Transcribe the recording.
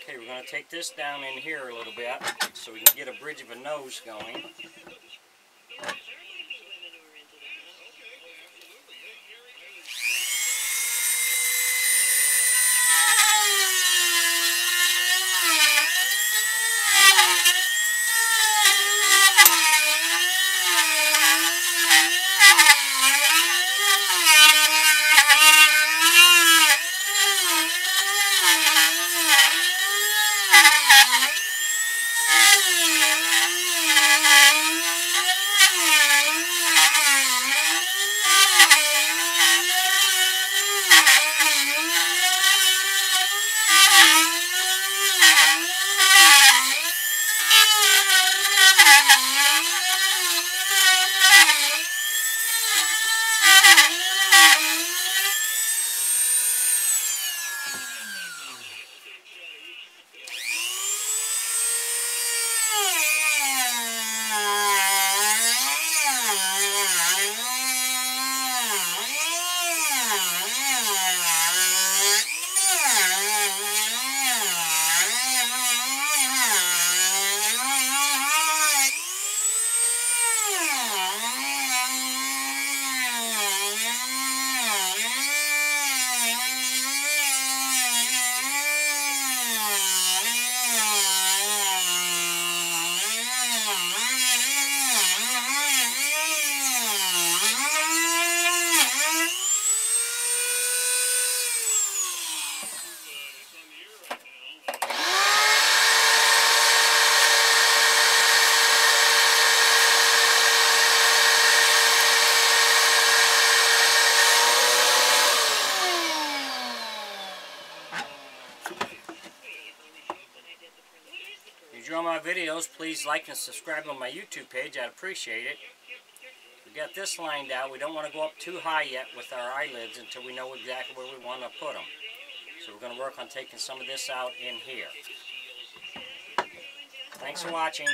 Okay, we're going to take this down in here a little bit so we can get a bridge of a nose going. If you enjoy my videos, please like and subscribe on my YouTube page. I'd appreciate it. We got this lined out. We don't want to go up too high yet with our eyelids until we know exactly where we want to put them. So we're going to work on taking some of this out in here. Thanks for watching.